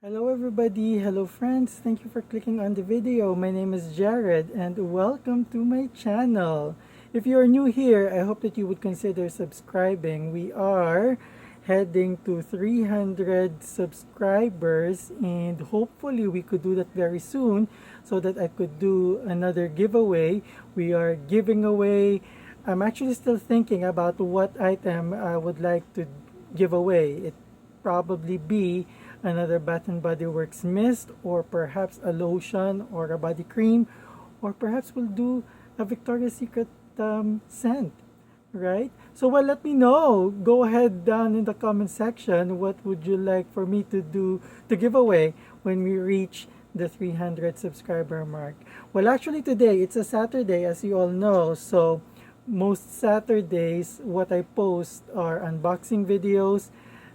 Hello everybody, hello friends, thank you for clicking on the video. My name is Jared and welcome to my channel. If you are new here, I hope that you would consider subscribing. We are heading to 300 subscribers and hopefully we could do that very soon so that I could do another giveaway. We are giving away, I'm actually still thinking about what item I would like to give away. It probably be another Bath and Body Works mist, or perhaps a lotion or a body cream, or perhaps we'll do a Victoria's Secret scent, right? So well, let me know. Go ahead down in the comment section. What would you like for me to do to give away when we reach the 300 subscriber mark? Well, actually today it's a Saturday, as you all know, so most Saturdays what I post are unboxing videos,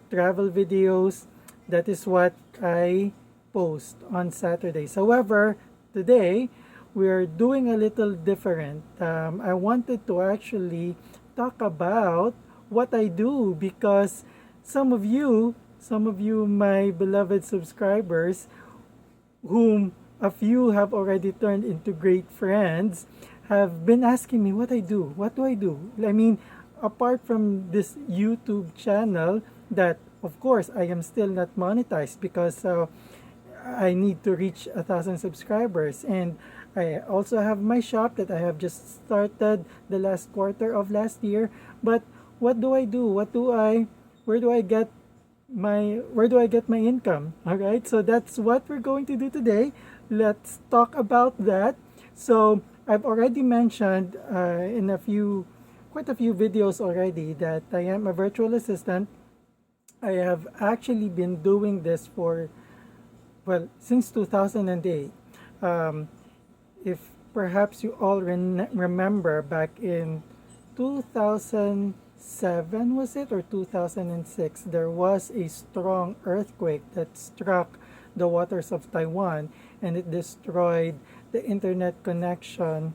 travel videos. That is what I post on Saturdays. However, today we are doing a little different. I wanted to actually talk about what I do because some of you, my beloved subscribers, whom a few have already turned into great friends, have been asking me what I do. What do I do? I mean, apart from this YouTube channel that of course I am still not monetized because I need to reach 1,000 subscribers, and I also have my shop that I have just started the last quarter of last year. But what do I do? Where do I get my income? All right, so that's what we're going to do today. Let's talk about that. So I've already mentioned in quite a few videos already that I am a virtual assistant. I have actually been doing this for, well, since 2008. If perhaps you all remember back in 2007, was it, or 2006, there was a strong earthquake that struck the waters of Taiwan, and it destroyed the internet connection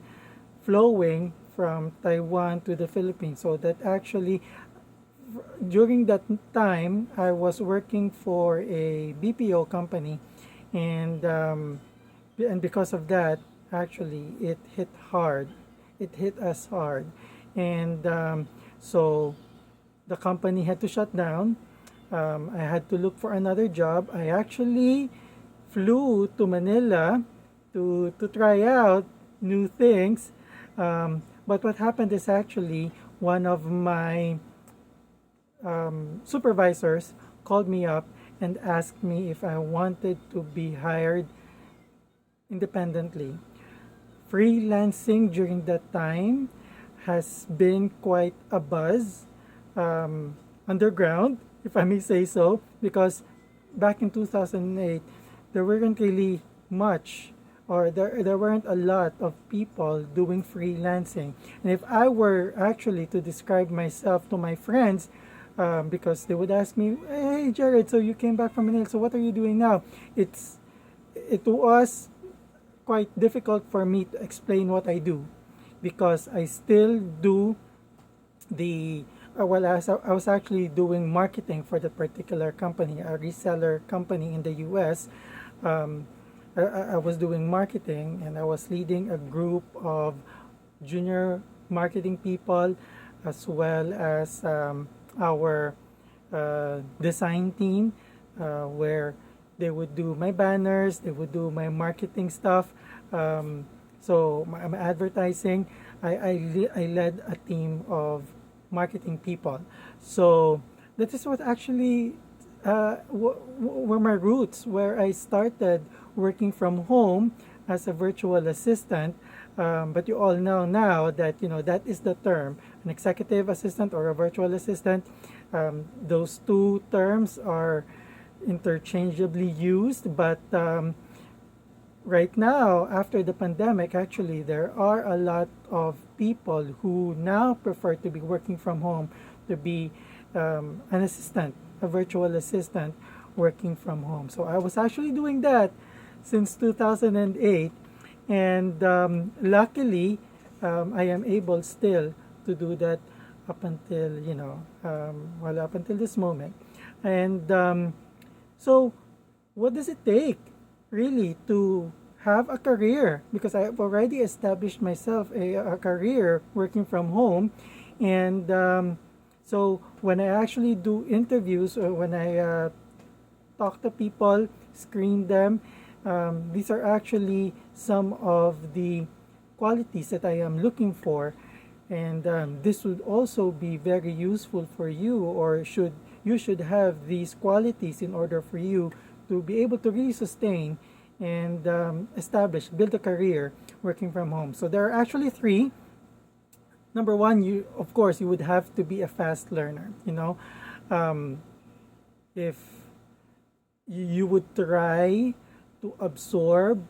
flowing from Taiwan to the Philippines. So that actually, during that time, I was working for a BPO company, and because of that, actually, it hit hard. It hit us hard, and so the company had to shut down. I had to look for another job. I actually flew to Manila to try out new things. But what happened is actually one of my supervisors called me up and asked me if I wanted to be hired independently. Freelancing during that time has been quite a buzz underground, if I may say so, because back in 2008, there weren't really much, or there weren't a lot of people doing freelancing. And if I were actually to describe myself to my friends, because they would ask me, "Hey Jared, so you came back from Manila, so what are you doing now?" It was quite difficult for me to explain what I do because I still do the well, I was actually doing marketing for the particular company, a reseller company in the US. Um, I was doing marketing and I was leading a group of junior marketing people as well as our design team, where they would do my banners, they would do my marketing stuff. So my advertising, I led a team of marketing people. So that is what actually were my roots, where I started working from home as a virtual assistant. But you all know now that that is the term, an executive assistant or a virtual assistant. Those two terms are interchangeably used, but right now, after the pandemic, actually, there are a lot of people who now prefer to be working from home, to be an assistant, a virtual assistant working from home. So I was actually doing that since 2008, and luckily, I am able still to do that up until up until this moment. And so what does it take really to have a career? Because I've already established myself a career working from home. And so when I actually do interviews, or when I talk to people, screen them, these are actually some of the qualities that I am looking for. And this would also be very useful for you, or should have these qualities in order for you to be able to really sustain and build a career working from home. So there are actually three. Number one, you of course you would have to be a fast learner. Um, if you would try to absorb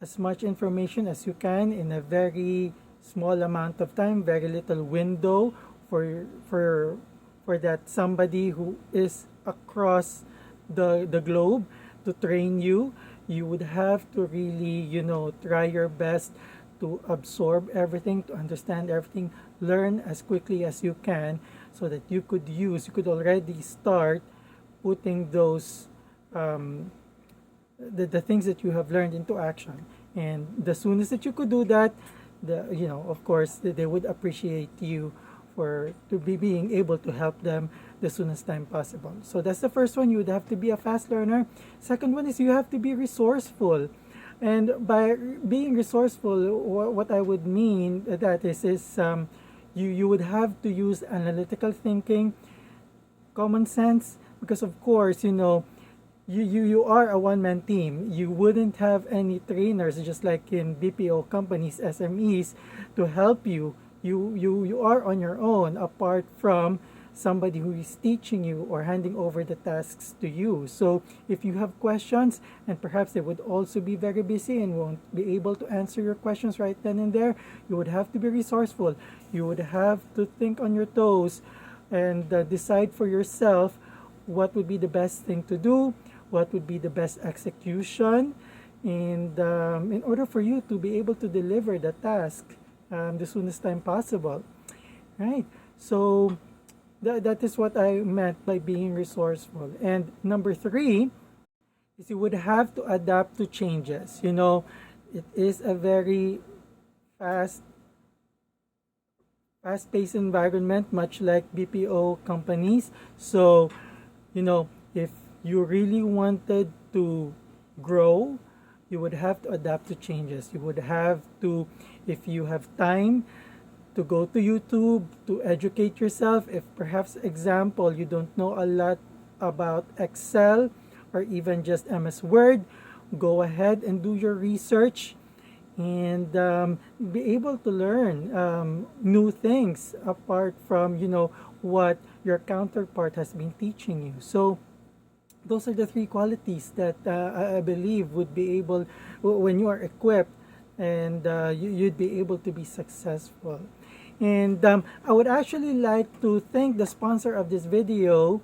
as much information as you can in a very small amount of time, very little window for that somebody who is across the globe to train you. You would have to really, try your best to absorb everything, to understand everything, learn as quickly as you can, so that you could already start putting those the things that you have learned into action. And the soonest that you could do that, of course, they would appreciate you for to be being able to help them the soonest time possible. So that's the first one. You would have to be a fast learner. Second one is you have to be resourceful. And by being resourceful, what I would mean that is you would have to use analytical thinking, common sense, because of course, you are a one-man team. You wouldn't have any trainers, just like in BPO companies, SMEs, to help you. You are on your own, apart from somebody who is teaching you or handing over the tasks to you. So if you have questions, and perhaps they would also be very busy and won't be able to answer your questions right then and there, you would have to be resourceful. You would have to think on your toes and decide for yourself what would be the best thing to do, what would be the best execution, and in order for you to be able to deliver the task the soonest time possible, right? So that is what I meant by being resourceful. And number three is you would have to adapt to changes. It is a very fast fast-paced environment, much like BPO companies. So, if you really wanted to grow, you would have to adapt to changes. You would have to, if you have time, to go to YouTube to educate yourself. If perhaps, example, you don't know a lot about Excel or even just MS Word, go ahead and do your research and be able to learn new things apart from what your counterpart has been teaching you. So those are the three qualities that I believe would be able, when you are equipped, and you'd be able to be successful. And I would actually like to thank the sponsor of this video,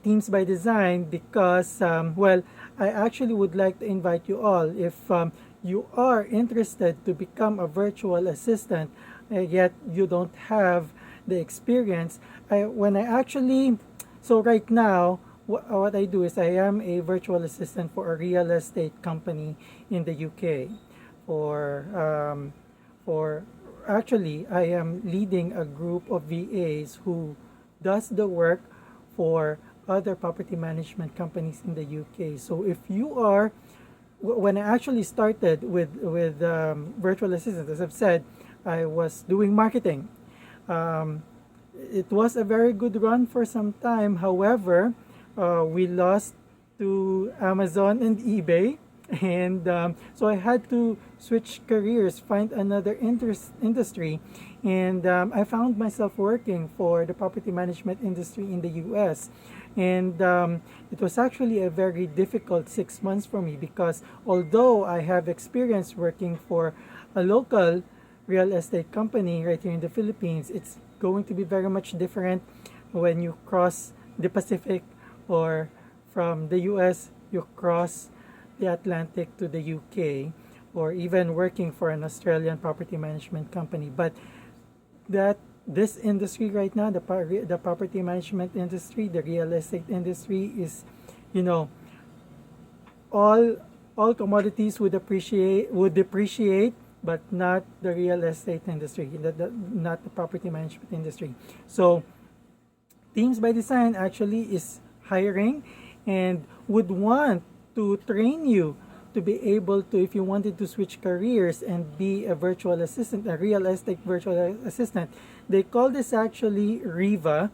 Teams by Design, because I actually would like to invite you all, if you are interested to become a virtual assistant, yet you don't have the experience. So right now, what I do is I am a virtual assistant for a real estate company in the UK. For actually, I am leading a group of VAs who does the work for other property management companies in the UK. So if you are, when I actually started with virtual assistants, as I've said, I was doing marketing. It was a very good run for some time. However, we lost to Amazon and eBay, and so I had to switch careers, find another industry, and I found myself working for the property management industry in the US. And it was actually a very difficult 6 months for me, because although I have experience working for a local real estate company right here in the Philippines, it's going to be very much different when you cross the Pacific, or from the US you cross the Atlantic to the UK, or even working for an Australian property management company. But this industry right now, the property management industry, the real estate industry, is, all commodities would depreciate, but not the real estate industry, not the property management industry. So Teams by Design actually is hiring and would want to train you to be able to, if you wanted to switch careers and be a virtual assistant, a real estate virtual assistant. They call this actually REVA,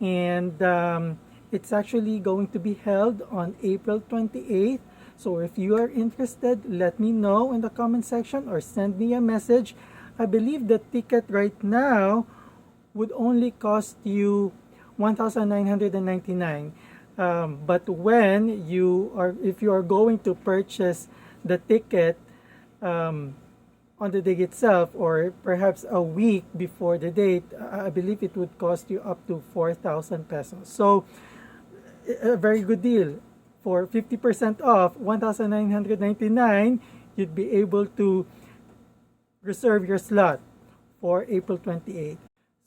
and it's actually going to be held on April 28th. So if you are interested, let me know in the comment section or send me a message. I believe the ticket right now would only cost you 1,999. But when if you are going to purchase the ticket on the day itself, or perhaps a week before the date, I believe it would cost you up to 4,000 pesos. So a very good deal. For 50% off, 1,999, you'd be able to reserve your slot for April 28th.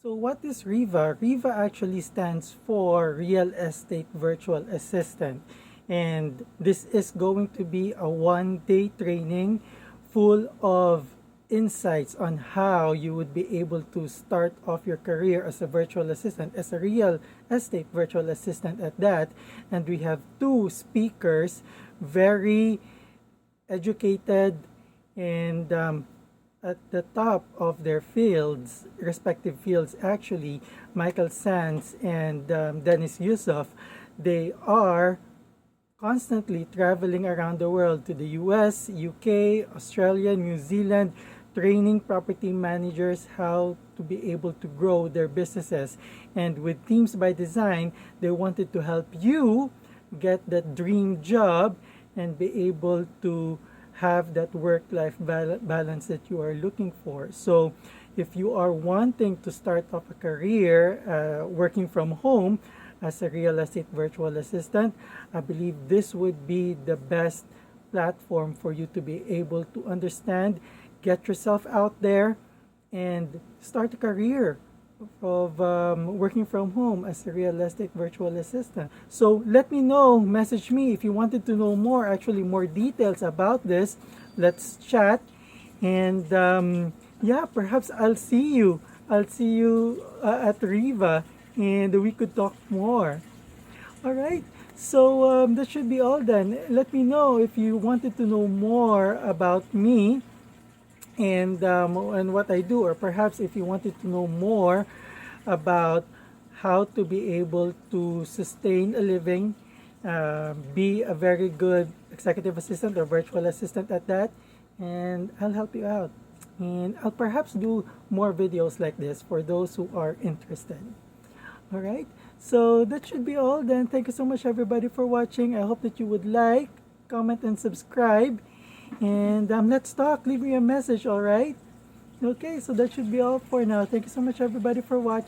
So what is REVA? REVA actually stands for Real Estate Virtual Assistant. And this is going to be a one-day training full of insights on how you would be able to start off your career as a virtual assistant, as a real estate virtual assistant at that. And we have two speakers, very educated and at the top of their fields, respective fields actually, Michael Sanz and Deniz Yusuf. They are constantly traveling around the world to the US, UK, Australia, New Zealand, training property managers how to be able to grow their businesses. And with Teams by Design, they wanted to help you get that dream job and be able to have that work-life balance that you are looking for. So if you are wanting to start off a career working from home as a real estate virtual assistant, I believe this would be the best platform for you to be able to understand, get yourself out there, and start a career of working from home as a real estate virtual assistant. So let me know, message me if you wanted to know more, actually more details about this. Let's chat, and yeah, perhaps I'll see you at REVA, and we could talk more. All right, so that should be all then. Let me know if you wanted to know more about me and what I do, or perhaps if you wanted to know more about how to be able to sustain a living, be a very good executive assistant or virtual assistant at that, and I'll help you out. And I'll perhaps do more videos like this for those who are interested. All right, so that should be all then. Thank you so much everybody for watching. I hope that you would like, comment, and subscribe. And let's talk. Leave me a message, all right? Okay, so that should be all for now. Thank you so much everybody for watching.